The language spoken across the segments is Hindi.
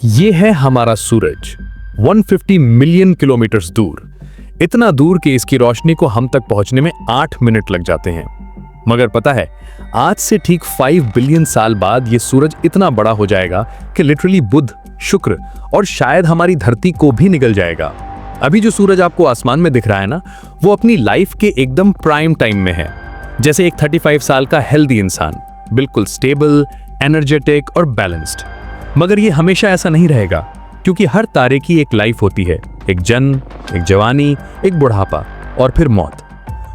ये है हमारा सूरज 150 मिलियन किलोमीटर दूर, इतना दूर कि इसकी रोशनी को हम तक पहुंचने में 8 मिनट लग जाते हैं। मगर पता है, आज से ठीक 5 बिलियन साल बाद ये सूरज इतना बड़ा हो जाएगा कि लिटरली बुध, शुक्र और शायद हमारी धरती को भी निगल जाएगा। अभी जो सूरज आपको आसमान में दिख रहा है ना, वो अपनी लाइफ के एकदम प्राइम टाइम में है। जैसे एक 35 साल का हेल्दी इंसान, बिल्कुल स्टेबल, एनर्जेटिक और बैलेंस्ड। मगर ये हमेशा ऐसा नहीं रहेगा, क्योंकि हर तारे की एक लाइफ होती है, एक जन्म, एक जवानी, एक बुढ़ापा और फिर मौत।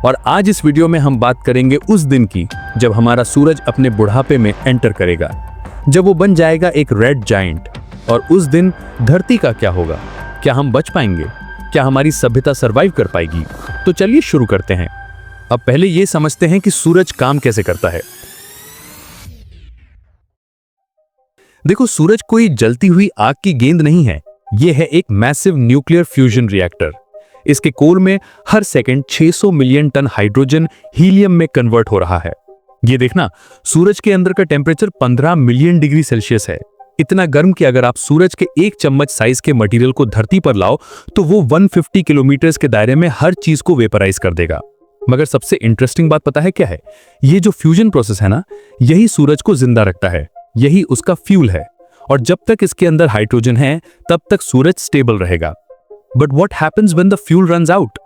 और आज इस वीडियो में हम बात करेंगे उस दिन की जब हमारा सूरज अपने बुढ़ापे में एंटर करेगा, जब वो बन जाएगा एक रेड जायंट। और उस दिन धरती का क्या होगा? क्या हम बच पाएंगे? क्या हमारी सभ्यता सरवाइव कर पाएगी? तो चलिए शुरू करते हैं। अब पहले ये समझते हैं कि सूरज काम कैसे करता है। देखो, सूरज कोई जलती हुई आग की गेंद नहीं है, यह है एक मैसिव न्यूक्लियर फ्यूजन रिएक्टर। इसके कोर में हर second 600 million ton hydrogen helium में कन्वर्ट हो रहा है। ये देखना, सूरज के अंदर का टेम्परेचर 15 मिलियन डिग्री सेल्सियस है। इतना गर्म कि अगर आप सूरज के एक चम्मच साइज के मटेरियल को धरती पर लाओ तो वो 150 किलोमीटर के दायरे में हर चीज को वेपराइज कर देगा। मगर सबसे इंटरेस्टिंग बात पता है क्या है? ये जो फ्यूजन प्रोसेस है ना, यही सूरज को जिंदा रखता है, यही उसका फ्यूल है। और जब तक इसके अंदर हाइड्रोजन है, तब तक सूरज स्टेबल रहेगा। But what happens when the fuel runs out?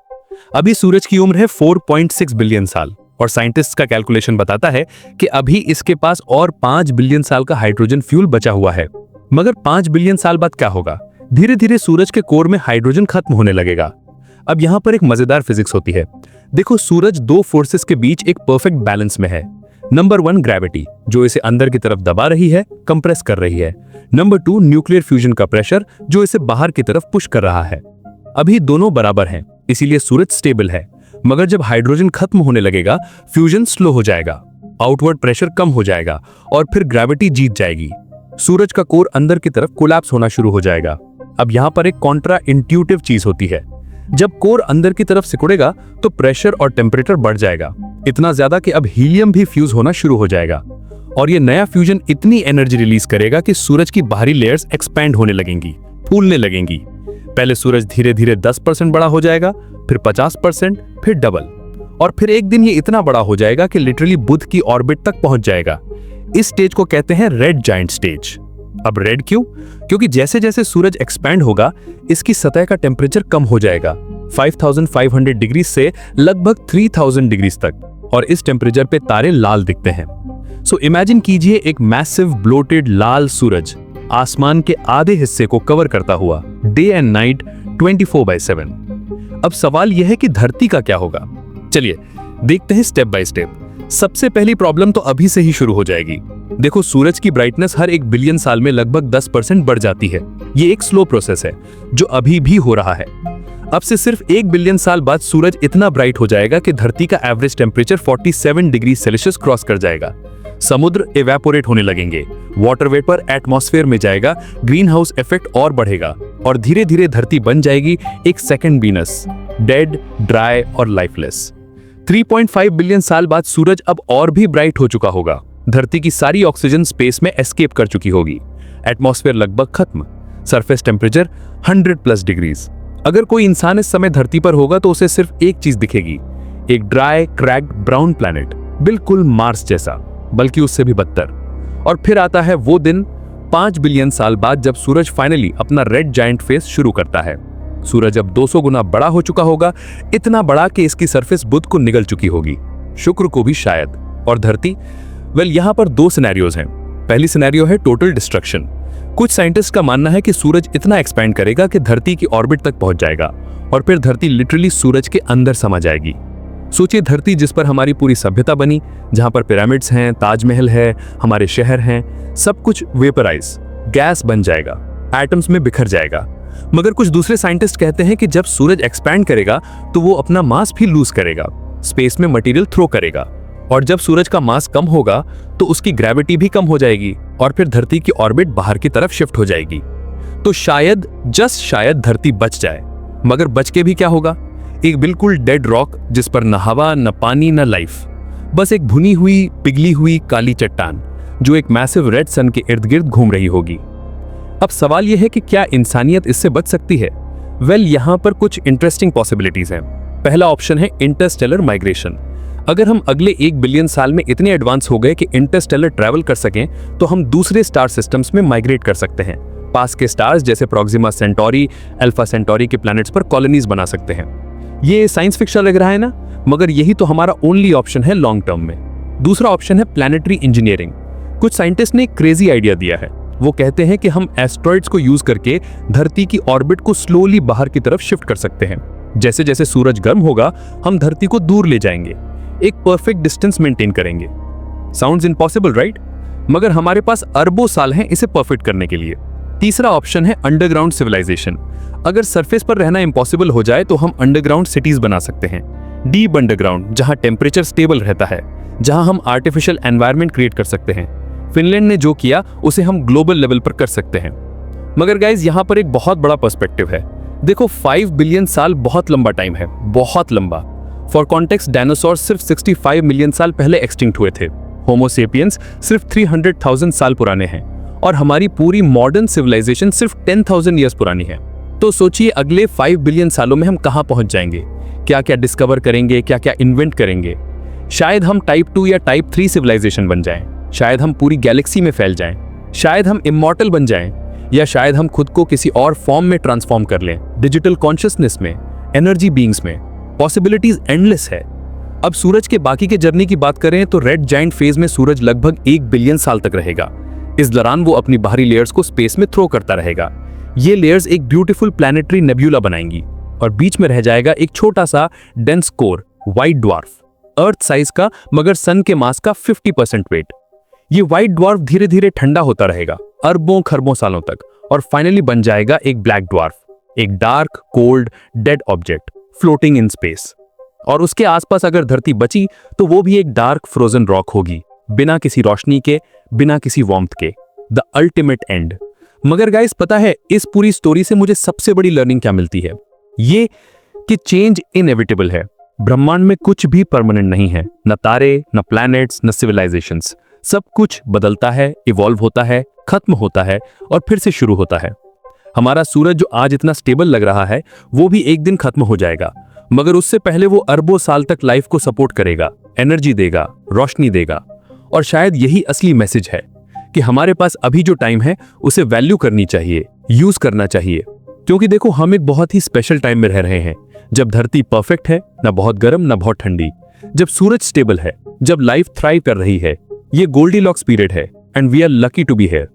अभी सूरज की उम्र है 4.6 बिलियन साल, और साइंटिस्ट का कैलकुलेशन बताता है कि अभी इसके पास और 5 बिलियन साल का हाइड्रोजन फ्यूल बचा हुआ है। मगर 5 बिलियन साल बाद क्या होगा? धीरे धीरे सूरज के कोर में हाइड्रोजन खत्म होने लगेगा। अब यहां पर एक मजेदार फिजिक्स होती है। देखो, सूरज दो फोर्सेस के बीच एक परफेक्ट बैलेंस में है। नंबर 1 ग्रेविटी, जो इसे अंदर की तरफ दबा रही है, कंप्रेस कर रही है। नंबर 2 न्यूक्लियर फ्यूजन का प्रेशर, जो इसे बाहर की तरफ पुश कर रहा है। अभी दोनों बराबर हैं, इसीलिए सूरज स्टेबल है। मगर जब हाइड्रोजन खत्म होने लगेगा, फ्यूजन स्लो हो जाएगा, आउटवर्ड प्रेशर कम हो जाएगा और फिर ग्रेविटी जीत जाएगी। सूरज का कोर अंदर की तरफ कोलैप्स होना शुरू हो जाएगा। अब यहां पर एक कॉन्ट्रा इंट्यूटिव चीज होती है। जब कोर अंदर की तरफ सिकुड़ेगा तो प्रेशर और टेम्परेचर बढ़ जाएगा, इतना ज्यादा कि अब हीलियम भी फ्यूज होना शुरू हो जाएगा। और ये नया फ्यूजन इतनी एनर्जी रिलीज करेगा कि सूरज की बाहरी लेयर्स एक्सपैंड होने लगेंगी, फूलने लगेंगी। पहले सूरज धीरे धीरे 10% बड़ा हो जाएगा, फिर 50%, फिर डबल, और फिर एक दिन ये इतना बड़ा हो जाएगा कि लिटरली बुध की ऑर्बिट तक पहुंच जाएगा। इस स्टेज को कहते हैं रेड जायंट स्टेज। अब रेड क्यों? क्योंकि जैसे जैसे सूरज एक्सपैंड होगा, इसकी सतह का टेम्परेचर कम हो जाएगा 5500 डिग्री से लगभग 3000 डिग्री तक, और इस टेम्परेचर पे तारे लाल दिखते हैं। सो इमेजिन कीजिए एक मैसिव ब्लोटेड लाल सूरज आसमान के आधे हिस्से को कवर करता हुआ, डे एंड नाइट 24/7। अब सवाल यह है कि धरती का क्या होगा? चलिए देखते हैं स्टेप बाय स्टेप। सबसे पहली प्रॉब्लम तो अभी से ही शुरू हो जाएगी। देखो, सूरज की ब्राइटनेस हर 1 बिलियन साल में लगभग 10% बढ़ जाती है। ये एक स्लो प्रोसेस है जो अभी भी हो रहा है। अब से सिर्फ 1 बिलियन साल बाद सूरज इतना ब्राइट हो जाएगा कि धरती का average temperature 47 degree Celsius cross कर जाएगा। समुद्र इवेपोरेट होने लगेंगे, वाटर वेपर एटमॉस्फेयर में जाएगा, ग्रीन हाउस इफेक्ट और बढ़ेगा, और धीरे धीरे धरती बन जाएगी एक सेकंड वीनस, डेड, ड्राई और लाइफलेस। 3.5 बिलियन साल बाद सूरज अब और भी ब्राइट हो चुका होगा। धरती की सारी ऑक्सीजन स्पेस में एस्केप कर चुकी होगी, एटमॉस्फेयर लगभग खत्म, सरफेस टेम्परेचर 100+ डिग्रीज। अगर कोई इंसान इस समय धरती पर होगा तो उसे सिर्फ एक चीज दिखेगी, एक ड्राई क्रैक्ड ब्राउन प्लैनेट, बिल्कुल मार्स जैसा, बल्कि उससे भी बदतर। और फिर आता है वो दिन 5 बिलियन साल बाद, जब सूरज फाइनली अपना रेड जायंट फेस शुरू करता है। सूरज अब 200 गुना बड़ा हो चुका होगा, इतना बड़ा कि इसकी सरफेस बुध को निगल चुकी होगी, शुक्र को भी शायद। और धरती, वेल, यहां पर 2 सिनेरियोज हैं। पहली सिनेरियो है टोटल डिस्ट्रक्शन। कुछ साइंटिस्ट का मानना है कि सूरज इतना एक्सपैंड करेगा कि धरती की ऑर्बिट तक पहुंच जाएगा, और फिर धरती लिटरली सूरज के अंदर समा जाएगी। सोचिए, धरती जिस पर हमारी पूरी सभ्यता बनी, जहां पर पिरामिड्स हैं, ताजमहल है, हमारे शहर हैं, सब कुछ वेपराइज, गैस बन जाएगा, एटम्स में बिखर जाएगा। मगर कुछ दूसरे साइंटिस्ट कहते हैं कि जब सूरज एक्सपैंड करेगा तो वो अपना मास भी लूज करेगा, स्पेस में मटेरियल थ्रो करेगा, और जब सूरज का मास कम होगा तो उसकी ग्रेविटी भी कम हो जाएगी, और फिर धरती की ऑर्बिट बाहर की तरफ शिफ्ट हो जाएगी। तो शायद, जस्ट शायद, धरती बच जाए। मगर बच के भी क्या होगा? एक बिल्कुल डेड रॉक, जिस पर न हवा, न पानी, न लाइफ, बस एक भुनी हुई, पिघली हुई काली चट्टान, जो एक मैसिव रेड सन के इर्द गिर्द घूम रही होगी। अब सवाल यह है कि क्या इंसानियत इससे बच सकती है? वेल, यहां पर कुछ इंटरेस्टिंग पॉसिबिलिटीज हैं। पहला ऑप्शन है इंटरस्टेलर माइग्रेशन। अगर हम अगले 1 बिलियन साल में इतने एडवांस हो गए कि इंटरस्टेलर ट्रैवल कर सकें, तो हम दूसरे स्टार सिस्टम्स में माइग्रेट कर सकते हैं। पास के स्टार्स जैसे प्रोक्सिमा सेंटोरी, अल्फा सेंटोरी के प्लैनेट्स पर कॉलोनीज बना सकते हैं। ये साइंस फिक्शन लग रहा है ना, मगर यही तो हमारा ओनली ऑप्शन है लॉन्ग टर्म में। दूसरा ऑप्शन है प्लैनेटरी इंजीनियरिंग। कुछ साइंटिस्ट ने एक क्रेजी आइडिया दिया है। वो कहते हैं कि हम एस्ट्रॉइड्स को यूज करके धरती की ऑर्बिट को स्लोली बाहर की तरफ शिफ्ट कर सकते हैं। जैसे जैसे सूरज गर्म होगा, हम धरती को दूर ले जाएंगे, एक परफेक्ट डिस्टेंस मेंटेन करेंगे। Sounds impossible, right? मगर हमारे पास अरबों साल हैं इसे परफेक्ट करने के लिए। तीसरा ऑप्शन है अंडरग्राउंड सिविलाइजेशन। अगर सरफेस पर रहना इम्पॉसिबल हो जाए तो हम अंडरग्राउंड सिटीज बना सकते हैं। डीप अंडरग्राउंड, जहां टेम्परेचर स्टेबल रहता है, जहां हम आर्टिफिशियल एनवायरनमेंट क्रिएट कर सकते हैं। फिनलैंड ने जो किया उसे हम ग्लोबल लेवल पर कर सकते हैं। मगर गाइज, यहां पर एक बहुत बड़ा पर्सपेक्टिव है। देखो, 5 बिलियन साल बहुत लंबा टाइम है, बहुत लंबा। फॉर कॉन्टेक्स्ट, डायनासोर सिर्फ 65 मिलियन साल पहले एक्सटिंक्ट हुए थे। होमो सेपियंस सिर्फ 300,000 साल पुराने हैं और हमारी पूरी मॉडर्न सिविलाइजेशन सिर्फ 10,000 ईयर्स पुरानी है। तो सोचिए अगले 5 बिलियन सालों में हम कहां पहुंच जाएंगे, क्या क्या डिस्कवर करेंगे, क्या क्या इन्वेंट करेंगे। शायद हम टाइप 2 या टाइप 3 सिविलाइजेशन बन जाएं, शायद हम पूरी गैलेक्सी में फैल जाएं, शायद हम इमॉर्टल बन जाएं, या शायद हम खुद को किसी और फॉर्म में ट्रांसफॉर्म कर लें, डिजिटल कॉन्शियसनेस में, एनर्जी बीइंग्स में। पॉसिबिलिटीज एंडलेस है। अब सूरज के बाकी के जर्नी की बात करें तो रेड जायंट फेज में सूरज लगभग 1 बिलियन साल तक रहेगा। इस दौरान वो अपनी बाहरी लेयर्स को स्पेस में थ्रो करता रहेगा। ये लेयर्स एक ब्यूटीफुल प्लैनेटरी नेब्यूला बनाएंगी और बीच में रह जाएगा एक छोटा सा डेंस कोर, व्हाइट ड्वार्फ, अर्थ साइज का मगर सन के मास का 50% वेट। ये व्हाइट ड्वार्फ धीरे धीरे ठंडा होता रहेगा अरबों खरबों सालों तक और फाइनली बन जाएगा एक ब्लैक ड्वार्फ, एक dark, cold, dead object floating in space. और उसके आसपास अगर धरती बची तो वो भी एक डार्क फ्रोजन रॉक होगी, बिना किसी रोशनी के, बिना किसी वार्मथ के। The ultimate and. मगर गाइस, पता है इस पूरी स्टोरी से मुझे सबसे बड़ी लर्निंग क्या मिलती है? ये कि चेंज इनएविटेबल है। ब्रह्मांड में कुछ भी परमानेंट नहीं है, न तारे, न प्लैनेट्स, न सिविलाइजेशंस। सब कुछ बदलता है, इवॉल्व होता है, खत्म होता है और फिर से शुरू होता है। हमारा सूरज जो आज इतना स्टेबल लग रहा है, वो भी एक दिन खत्म हो जाएगा, मगर उससे पहले वो अरबों साल तक लाइफ को सपोर्ट करेगा, एनर्जी देगा, रोशनी देगा। और शायद यही असली मैसेज है कि हमारे पास अभी जो टाइम है उसे वैल्यू करनी चाहिए, यूज करना चाहिए। क्योंकि देखो, हम एक बहुत ही स्पेशल टाइम में रह रहे हैं, जब धरती परफेक्ट है, ना बहुत गर्म ना बहुत ठंडी, जब सूरज स्टेबल है, जब लाइफ थ्राइव कर रही है। ये गोल्डीलॉक्स पीरियड है and we are lucky to be here.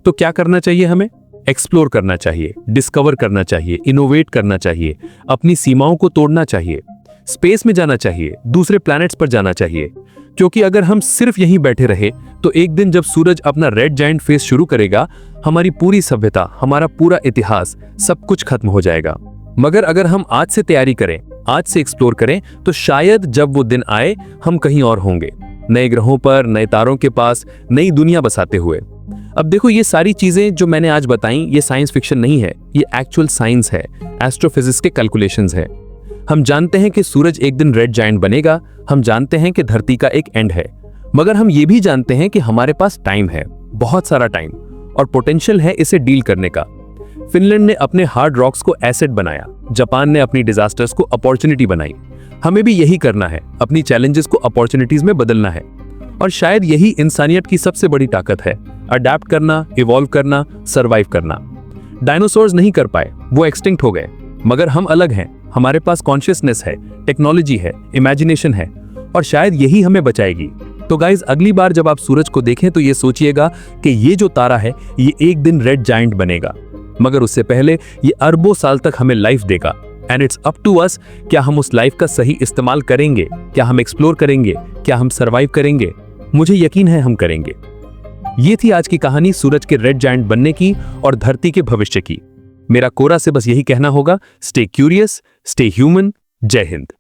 तो क्या करना चाहिए हमें? एक्सप्लोर करना चाहिए, डिस्कवर करना चाहिए, इनोवेट करना चाहिए, अपनी सीमाओं को तोड़ना चाहिए, स्पेस में जाना चाहिए, दूसरे प्लैनेट्स पर जाना चाहिए। क्योंकि अगर हम सिर्फ यहीं बैठे रहे तो एक दिन जब सूरज अपना रेड जायंट फेज शुरू करेगा, हमारी पूरी सभ्यता, हमारा पूरा इतिहास, सब कुछ खत्म हो जाएगा। मगर अगर हम आज से तैयारी करें, आज से एक्सप्लोर करें, तो शायद जब वो दिन आए हम कहीं और होंगे, नए ग्रहों पर, नए तारों के पास, नई दुनिया बसाते हुए। अब देखो, ये सारी चीजें जो मैंने आज बताई, ये साइंस फिक्शन नहीं है, ये एक्चुअल साइंस है, एस्ट्रोफिजिक्स के कैलकुलेशंस है। हम जानते हैं कि सूरज एक दिन रेड जायंट बनेगा, हम जानते हैं कि धरती का एक एंड है, मगर हम ये भी जानते हैं कि हमारे पास टाइम है, बहुत सारा टाइम, और पोटेंशियल है इसे डील करने का। फिनलैंड ने अपने हार्ड रॉक्स को एसेट बनाया, जापान ने अपनी डिजास्टर्स को अपॉर्चुनिटी बनाई। हमें भी यही करना है, अपनी चैलेंजेस को अपॉर्चुनिटीज में बदलना है। और शायद यही इंसानियत की सबसे बड़ी ताकत है, अडैप्ट करना, इवॉल्व करना, सर्वाइव करना। डायनासोर्स नहीं कर पाए, वो एक्सटिंक्ट हो गए, मगर हम अलग हैं। हमारे पास कॉन्शियसनेस है, टेक्नोलॉजी है, इमेजिनेशन है, और शायद यही हमें बचाएगी। तो गाइज, अगली बार जब आप सूरज को देखें तो ये सोचिएगा कि ये जो तारा है ये एक दिन रेड जायंट बनेगा, मगर उससे पहले ये अरबों साल तक हमें लाइफ देगा। And it's up to us, क्या हम उस लाइफ का सही इस्तेमाल करेंगे, क्या हम एक्सप्लोर करेंगे, क्या हम सर्वाइव करेंगे। मुझे यकीन है हम करेंगे। ये थी आज की कहानी सूरज के रेड जायंट बनने की और धरती के भविष्य की। मेरा कोरा से बस यही कहना होगा, स्टे क्यूरियस, स्टे ह्यूमन। जय हिंद।